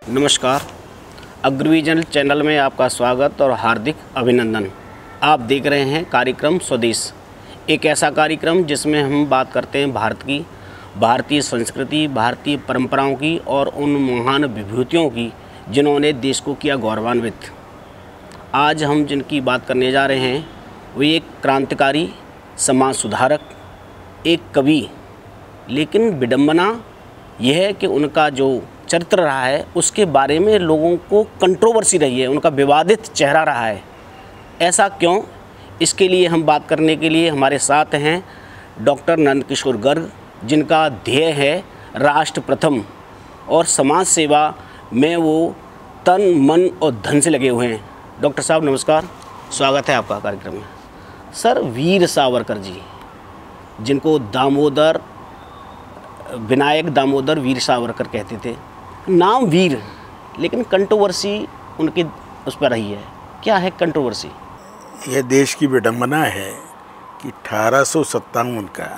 नमस्कार। अग्रविजन चैनल में आपका स्वागत और हार्दिक अभिनंदन। आप देख रहे हैं कार्यक्रम स्वदेश, एक ऐसा कार्यक्रम जिसमें हम बात करते हैं भारत की, भारतीय संस्कृति, भारतीय परंपराओं की और उन महान विभूतियों की जिन्होंने देश को किया गौरवान्वित। आज हम जिनकी बात करने जा रहे हैं वे एक क्रांतिकारी, समाज सुधारक, एक कवि, लेकिन विडंबना यह है कि उनका जो चरित्र रहा है उसके बारे में लोगों को कंट्रोवर्सी रही है, उनका विवादित चेहरा रहा है। ऐसा क्यों? इसके लिए हम बात करने के लिए हमारे साथ हैं डॉक्टर नंदकिशोर गर्ग, जिनका ध्येय है राष्ट्र प्रथम और समाज सेवा में वो तन मन और धन से लगे हुए हैं। डॉक्टर साहब नमस्कार, स्वागत है आपका कार्यक्रम में। सर, वीर सावरकर जी, जिनको विनायक दामोदर वीर सावरकर कहते थे, नाम वीर, लेकिन कंट्रोवर्सी उनकी उस पर रही है। क्या है कंट्रोवर्सी? यह देश की विडंबना है कि 1857 का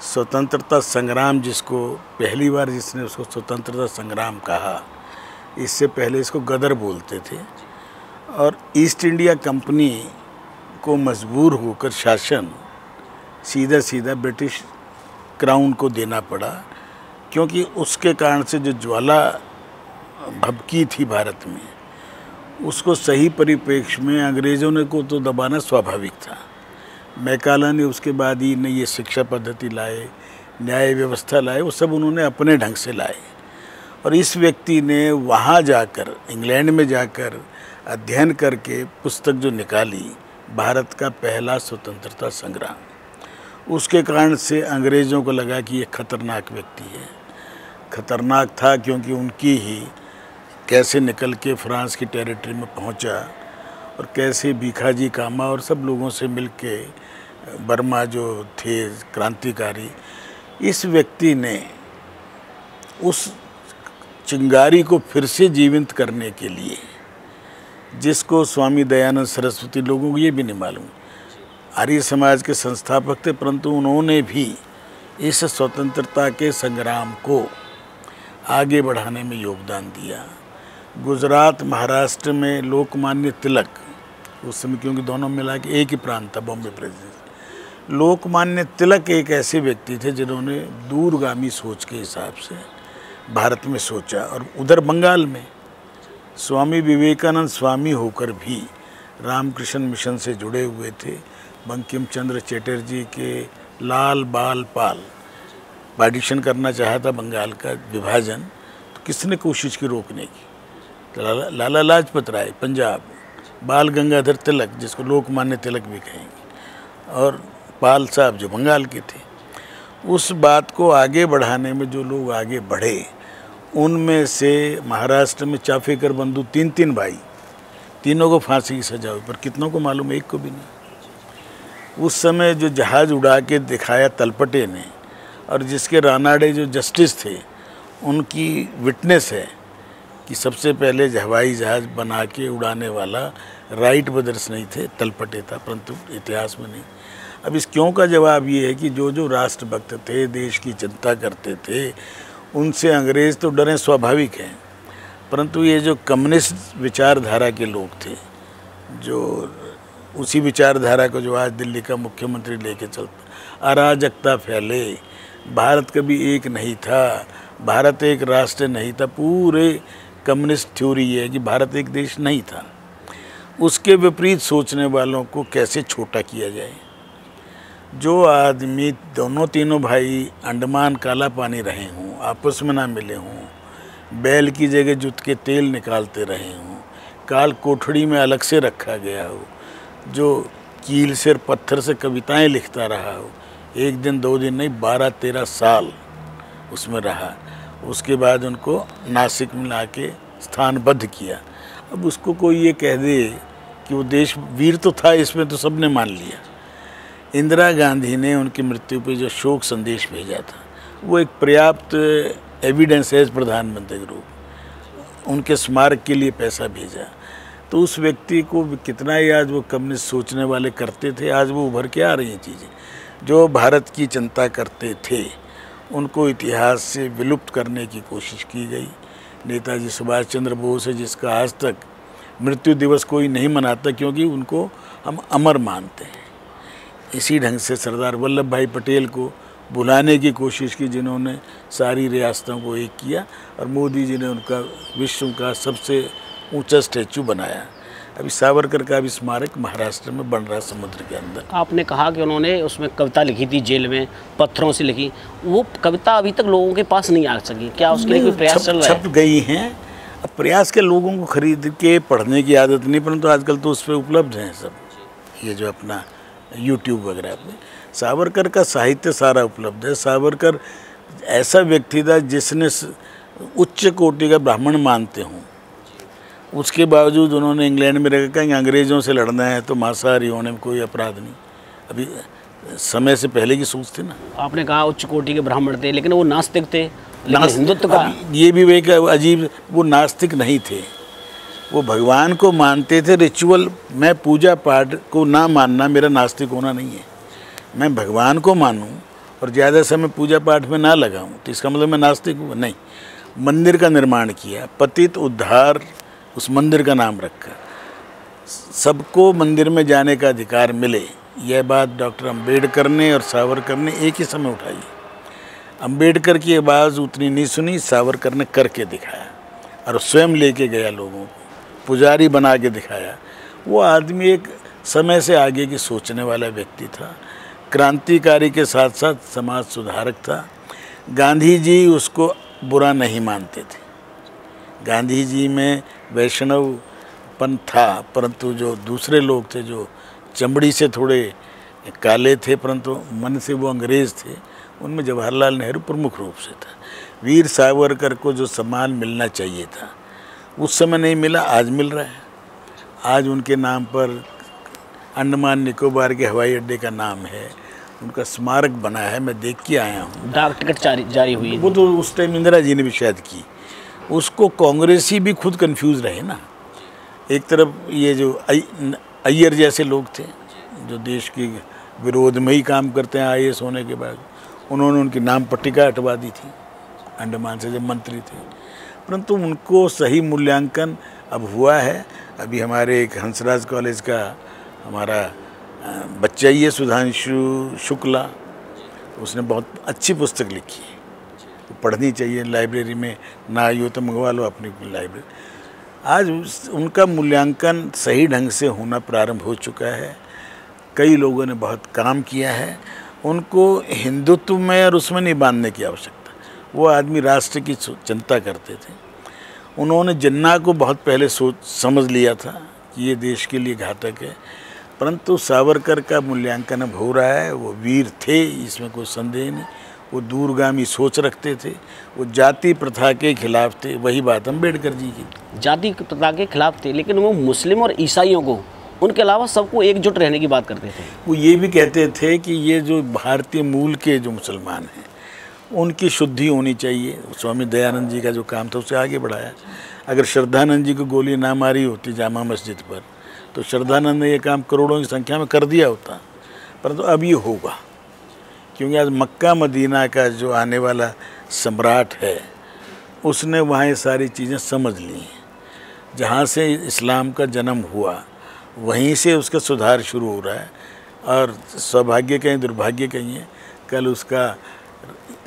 स्वतंत्रता संग्राम, जिसको पहली बार जिसने उसको स्वतंत्रता संग्राम कहा, इससे पहले इसको गदर बोलते थे, और ईस्ट इंडिया कंपनी को मजबूर होकर शासन सीधा ब्रिटिश क्राउन को देना पड़ा, क्योंकि उसके कारण से जो ज्वाला भभकी थी भारत में, उसको सही परिप्रेक्ष्य में अंग्रेज़ों ने को तो दबाना स्वाभाविक था। मैकाला ने उसके बाद ही ने ये शिक्षा पद्धति लाए, न्याय व्यवस्था लाए, वो सब उन्होंने अपने ढंग से लाए। और इस व्यक्ति ने वहाँ जाकर, इंग्लैंड में जाकर अध्ययन करके पुस्तक जो निकाली, भारत का पहला स्वतंत्रता संग्राम, उसके कारण से अंग्रेज़ों को लगा कि ये खतरनाक व्यक्ति है। खतरनाक था क्योंकि उनकी ही कैसे निकल के फ्रांस की टेरिटरी में पहुंचा और कैसे भीखाजी कामा और सब लोगों से मिल के बर्मा जो थे क्रांतिकारी, इस व्यक्ति ने उस चिंगारी को फिर से जीवित करने के लिए, जिसको स्वामी दयानंद सरस्वती, लोगों को ये भी नहीं मालूम, आर्य समाज के संस्थापक थे, परंतु उन्होंने भी इस स्वतंत्रता के संग्राम को आगे बढ़ाने में योगदान दिया। गुजरात, महाराष्ट्र में लोकमान्य तिलक, उस समय क्योंकि दोनों मिला के एक ही प्रांत था, बॉम्बे प्रेसिडेंसी, लोकमान्य तिलक एक ऐसे व्यक्ति थे जिन्होंने दूरगामी सोच के हिसाब से भारत में सोचा। और उधर बंगाल में स्वामी विवेकानंद स्वामी होकर भी रामकृष्ण मिशन से जुड़े हुए थे। बंकिम चंद्र चटर्जी के लाल बाल पाल पार्टीशन करना चाहा था बंगाल का विभाजन, तो किसने कोशिश की रोकने की? लाला लाजपत राय पंजाब, बाल गंगाधर तिलक, जिसको लोकमान्य तिलक भी कहेंगे, और पाल साहब जो बंगाल के थे। उस बात को आगे बढ़ाने में जो लोग आगे बढ़े, उनमें से महाराष्ट्र में चाफेकर बंधु तीन भाई, तीनों को फांसी की सजा हुई, पर कितनों को मालूम? एक को भी नहीं। उस समय जो जहाज़ उड़ा के दिखाया तलपटे ने, और जिसके रानाडे जो जस्टिस थे, उनकी विटनेस है कि सबसे पहले हवाई जहाज़ बना के उड़ाने वाला राइट ब्रदर्स नहीं थे, तलपटे था, परंतु इतिहास में नहीं। अब इस क्यों का जवाब ये है कि जो राष्ट्रभक्त थे, देश की चिंता करते थे, उनसे अंग्रेज़ तो डरे, स्वाभाविक है, परंतु ये जो कम्युनिस्ट विचारधारा के लोग थे, जो उसी विचारधारा को जो आज दिल्ली का मुख्यमंत्री लेके चलता, अराजकता फैले, भारत कभी एक नहीं था, भारत एक राष्ट्र नहीं था, पूरे कम्युनिस्ट थ्योरी ये है कि भारत एक देश नहीं था। उसके विपरीत सोचने वालों को कैसे छोटा किया जाए। जो आदमी, दोनों तीनों भाई अंडमान काला पानी रहे हों, आपस में ना मिले हों, बैल की जगह जुत के तेल निकालते रहे हों, काल कोठड़ी में अलग से रखा गया हो, जो कील से पत्थर से कविताएं लिखता रहा हो, एक दिन 2 दिन नहीं 12-13 साल उसमें रहा, उसके बाद उनको नासिक में ला के स्थानबद्ध किया। अब उसको कोई ये कह दे कि वो देश वीर तो था, इसमें तो सबने मान लिया। इंदिरा गांधी ने उनकी मृत्यु पे जो शोक संदेश भेजा था, वो एक पर्याप्त एविडेंस है प्रधानमंत्री के रूप, उनके स्मारक के लिए पैसा भेजा। तो उस व्यक्ति को कितना ही आज वो कम्युनिस्ट सोचने वाले करते थे, आज वो उभर के आ रही हैं चीज़ें। जो भारत की चिंता करते थे उनको इतिहास से विलुप्त करने की कोशिश की गई। नेताजी सुभाष चंद्र बोस है जिसका आज तक मृत्यु दिवस कोई नहीं मनाता, क्योंकि उनको हम अमर मानते हैं। इसी ढंग से सरदार वल्लभ भाई पटेल को बुलाने की कोशिश की, जिन्होंने सारी रियासतों को एक किया, और मोदी जी ने उनका विश्व का सबसे ऊंचा स्टैचू बनाया। अभी सावरकर का भी स्मारक महाराष्ट्र में बन रहा है, समुद्र के अंदर। आपने कहा कि उन्होंने उसमें कविता लिखी थी, जेल में पत्थरों से लिखी, वो कविता अभी तक लोगों के पास नहीं आ सकी, क्या उसके लिए कोई प्रयास चल रहा है? छप गई हैं। अब प्रयास के लोगों को खरीद के पढ़ने की आदत नहीं, परंतु आजकल तो उस पर उपलब्ध हैं सब, ये जो अपना यूट्यूब वगैरह पे सावरकर का साहित्य सारा उपलब्ध है। सावरकर ऐसा व्यक्ति था जिसने उच्च कोटि का ब्राह्मण मानते हों, उसके बावजूद उन्होंने इंग्लैंड में रह कर अंग्रेज़ों से लड़ना है तो मांसाहारी होने में कोई अपराध नहीं। अभी समय से पहले की सोच थी ना। आपने कहा उच्च कोटि के ब्राह्मण थे, लेकिन वो नास्तिक थे, लेकिन हिंदुत्व का ये भी एक अजीब, वो नास्तिक नहीं थे, वो भगवान को मानते थे। रिचुअल में पूजा पाठ को ना मानना मेरा नास्तिक होना नहीं है। मैं भगवान को मानूं और ज़्यादा समय पूजा पाठ में ना लगाऊं तो इसका मतलब मैं नास्तिक हूँ? नहीं। मंदिर का निर्माण किया, पतित उद्धार उस मंदिर का नाम रखा, सबको मंदिर में जाने का अधिकार मिले, यह बात डॉक्टर अंबेडकर ने और सावरकर ने एक ही समय उठाई। अंबेडकर की आवाज़ उतनी नहीं सुनी, सावरकर ने करके दिखाया और स्वयं लेके गया लोगों को, पुजारी बना के दिखाया। वो आदमी एक समय से आगे की सोचने वाला व्यक्ति था, क्रांतिकारी के साथ साथ समाज सुधारक था। गांधी जी उसको बुरा नहीं मानते थे। गांधी जी में वैष्णवपन था, परंतु जो दूसरे लोग थे जो चमड़ी से थोड़े काले थे परंतु मन से वो अंग्रेज़ थे, उनमें जवाहरलाल नेहरू प्रमुख रूप से था। वीर सावरकर को जो सम्मान मिलना चाहिए था उस समय नहीं मिला, आज मिल रहा है। आज उनके नाम पर अंडमान निकोबार के हवाई अड्डे का नाम है, उनका स्मारक बना है, मैं देख के आया हूँ। डाक टिकट जारी हुई है। वो तो उस टाइम इंदिरा जी ने भी शायद की। उसको कांग्रेसी भी खुद कंफ्यूज रहे ना। एक तरफ ये जो अय्यर जैसे लोग थे जो देश के विरोध में ही काम करते हैं, IAS होने के बाद उन्होंने उनकी नाम पट्टिका हटवा दी थी अंडमान से जब मंत्री थे, परंतु उनको सही मूल्यांकन अब हुआ है। अभी हमारे एक हंसराज कॉलेज का हमारा बच्चा ही है सुधांशु शुक्ला, उसने बहुत अच्छी पुस्तक लिखी है, पढ़नी चाहिए। लाइब्रेरी में ना आई हो तो मंगवा लो अपनी लाइब्रेरी। आज उनका मूल्यांकन सही ढंग से होना प्रारंभ हो चुका है। कई लोगों ने बहुत काम किया है, उनको हिंदुत्व में और उसमें नहीं बांधने की आवश्यकता। वो आदमी राष्ट्र की चिंता करते थे। उन्होंने जिन्ना को बहुत पहले सोच समझ लिया था कि ये देश के लिए घातक है, परंतु सावरकर का मूल्यांकन अब हो रहा है। वो वीर थे, इसमें कोई संदेह नहीं। वो दूरगामी सोच रखते थे, वो जाति प्रथा के खिलाफ थे। वही बात अम्बेडकर जी की, जाति प्रथा के खिलाफ थे, लेकिन वो मुस्लिम और ईसाइयों को, उनके अलावा सबको एकजुट रहने की बात करते थे। वो ये भी कहते थे कि ये जो भारतीय मूल के जो मुसलमान हैं उनकी शुद्धि होनी चाहिए। स्वामी दयानंद जी का जो काम था उसे आगे बढ़ाया। अगर श्रद्धानंद जी को गोली ना मारी होती जामा मस्जिद पर तो श्रद्धानंद ने ये काम करोड़ों की संख्या में कर दिया होता, परंतु अब ये होगा, क्योंकि आज मक्का मदीना का जो आने वाला सम्राट है उसने वहाँ ये सारी चीज़ें समझ ली हैं। जहाँ से इस्लाम का जन्म हुआ वहीं से उसका सुधार शुरू हो रहा है, और सौभाग्य कहीं दुर्भाग्य कहीं है, कल उसका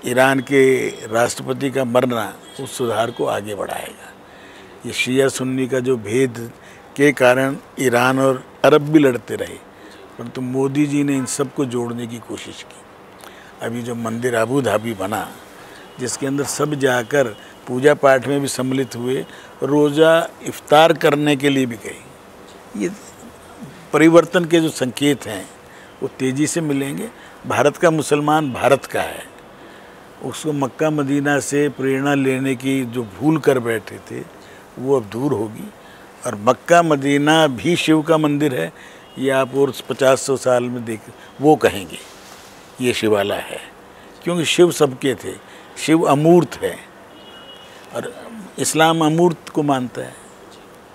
ईरान के राष्ट्रपति का मरना उस सुधार को आगे बढ़ाएगा। ये शिया सुन्नी का जो भेद के कारण ईरान और अरब भी लड़ते रहे, परंतु मोदी जी ने इन सबको जोड़ने की कोशिश की। अभी जो मंदिर अबू धाबी बना, जिसके अंदर सब जाकर पूजा पाठ में भी सम्मिलित हुए, रोज़ा इफ्तार करने के लिए भी गए। ये परिवर्तन के जो संकेत हैं वो तेज़ी से मिलेंगे। भारत का मुसलमान भारत का है, उसको मक्का मदीना से प्रेरणा लेने की जो भूल कर बैठे थे वो अब दूर होगी। और मक्का मदीना भी शिव का मंदिर है, ये आप और 50-100 साल में देख वो कहेंगे ये शिवालय है, क्योंकि शिव सबके थे। शिव अमूर्त है और इस्लाम अमूर्त को मानता है,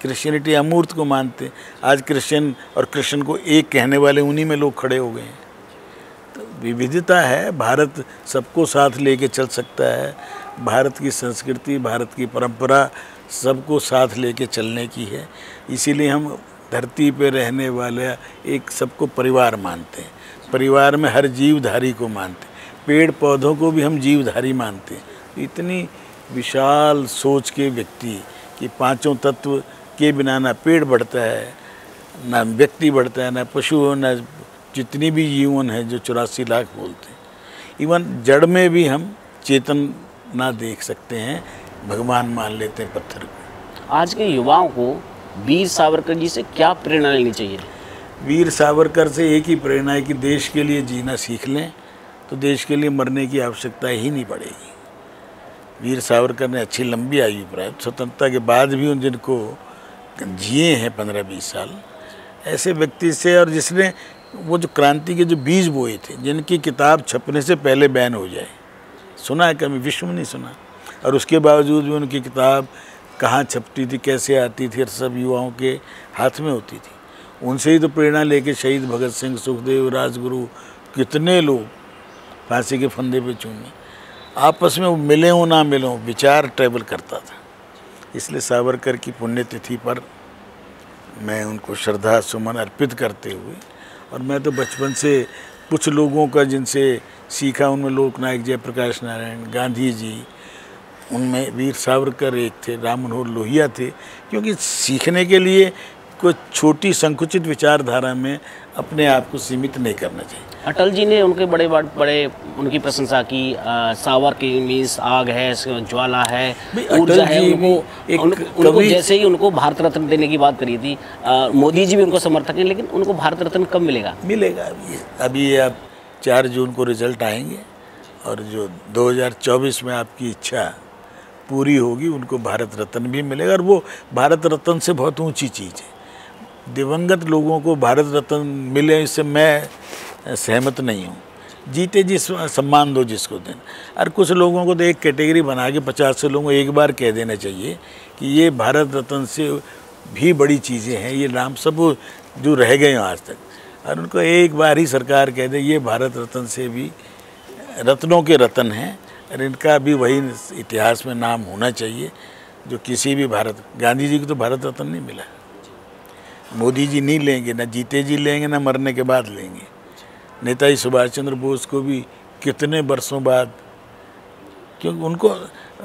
क्रिश्चियनिटी अमूर्त को मानते। आज क्रिश्चियन और कृष्ण को एक कहने वाले उन्हीं में लोग खड़े हो गए हैं। तो विविधता है, भारत सबको साथ लेके चल सकता है। भारत की संस्कृति, भारत की परंपरा सबको साथ लेके चलने की है। इसीलिए हम धरती पे रहने वाले एक सबको परिवार मानते हैं। परिवार में हर जीवधारी को मानते हैं, पेड़ पौधों को भी हम जीवधारी मानते हैं। इतनी विशाल सोच के व्यक्ति कि पांचों तत्व के बिना ना पेड़ बढ़ता है, ना व्यक्ति बढ़ता है, ना पशु, ना जितनी भी जीवन है जो 84 लाख बोलते हैं। इवन जड़ में भी हम चेतन ना देख सकते हैं, भगवान मान लेते हैं पत्थर को। आज के युवाओं को वीर सावरकर जी से क्या प्रेरणा लेनी चाहिए? वीर सावरकर से एक ही प्रेरणा है कि देश के लिए जीना सीख लें तो देश के लिए मरने की आवश्यकता ही नहीं पड़ेगी। वीर सावरकर ने अच्छी लंबी आयु प्राप्त, स्वतंत्रता के बाद भी उन जिनको जिए हैं 15-20 साल, ऐसे व्यक्ति से, और जिसने वो जो क्रांति के जो बीज बोए थे, जिनकी किताब छपने से पहले बैन हो जाए, सुना है कभी? विश्व में नहीं सुना। और उसके बावजूद भी उनकी किताब कहाँ छपती थी, कैसे आती थी, सब युवाओं के हाथ में होती थी। उनसे ही तो प्रेरणा लेके शहीद भगत सिंह, सुखदेव, राजगुरु, कितने लोग फांसी के फंदे पे चूमे। आपस में मिले हो ना मिले हो, विचार ट्रैवल करता था। इसलिए सावरकर की पुण्यतिथि पर मैं उनको श्रद्धा सुमन अर्पित करते हुए, और मैं तो बचपन से कुछ लोगों का जिनसे सीखा, उनमें लोकनायक जयप्रकाश नारायण, गांधी जी, उनमें वीर सावरकर एक थे, राम मनोहर लोहिया थे। क्योंकि सीखने के लिए कोई छोटी संकुचित विचारधारा में अपने आप को सीमित नहीं करना चाहिए। अटल जी ने उनके बड़े उनकी प्रशंसा की। सावर की मीन्स आग है, ज्वाला है, ऊर्जा है। उनको जैसे ही उनको भारत रत्न देने की बात करी थी, मोदी जी भी उनको समर्थक हैं, लेकिन उनको भारत रत्न कब मिलेगा? मिलेगा अभी आप 4 जून को रिजल्ट आएंगे, और जो 2024 में आपकी इच्छा पूरी होगी, उनको भारत रत्न भी मिलेगा। और वो भारत रत्न से बहुत ऊंची चीज़ है। दिवंगत लोगों को भारत रत्न मिले, इससे मैं सहमत नहीं हूँ। जीते जिस सम्मान दो जिसको देना। और कुछ लोगों को तो एक कैटेगरी बना के 50 से लोगों को एक बार कह देना चाहिए कि ये भारत रत्न से भी बड़ी चीज़ें हैं, ये नाम सब जो रह गए हैं आज तक, और उनको एक बार ही सरकार कह दे ये भारत रत्न से भी रत्नों के रत्न हैं, और इनका भी वही इतिहास में नाम होना चाहिए जो किसी भी गांधी जी को तो भारत रत्न नहीं मिला, मोदी जी नहीं लेंगे, ना जीते जी लेंगे, ना मरने के बाद लेंगे। नेताजी सुभाष चंद्र बोस को भी कितने वर्षों बाद, क्योंकि उनको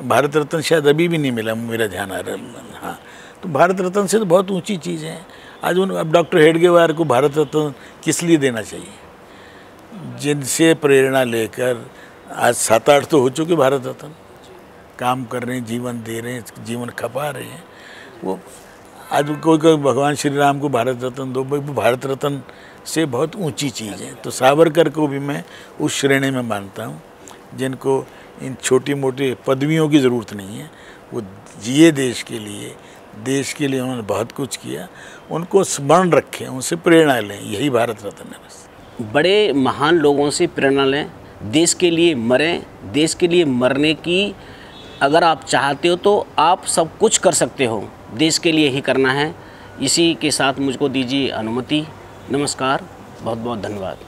भारत रत्न शायद अभी भी नहीं मिला, मेरा ध्यान आ रहा है। हाँ, तो भारत रत्न से तो बहुत ऊंची चीज़ है। आज अब डॉक्टर हेडगेवार को भारत रत्न किस लिए देना चाहिए? जिनसे प्रेरणा लेकर आज 7-8 तो हो चुके भारत रत्न, काम कर रहे हैं, जीवन दे रहे हैं, जीवन खपा रहे हैं। वो आज कोई भगवान श्री राम को भारत रत्न दो, भारत रत्न से बहुत ऊंची चीज़ है। तो सावरकर को भी मैं उस श्रेणी में मानता हूँ जिनको इन छोटी मोटी पदवियों की ज़रूरत नहीं है। वो जिए देश के लिए उन्होंने बहुत कुछ किया। उनको स्मरण रखें, उनसे प्रेरणा लें, यही भारत रत्न है। बस बड़े महान लोगों से प्रेरणा लें, देश के लिए मरें। देश के लिए मरने की अगर आप चाहते हो तो आप सब कुछ कर सकते हो, देश के लिए ही करना है। इसी के साथ मुझको दीजिए अनुमति। नमस्कार, बहुत बहुत धन्यवाद।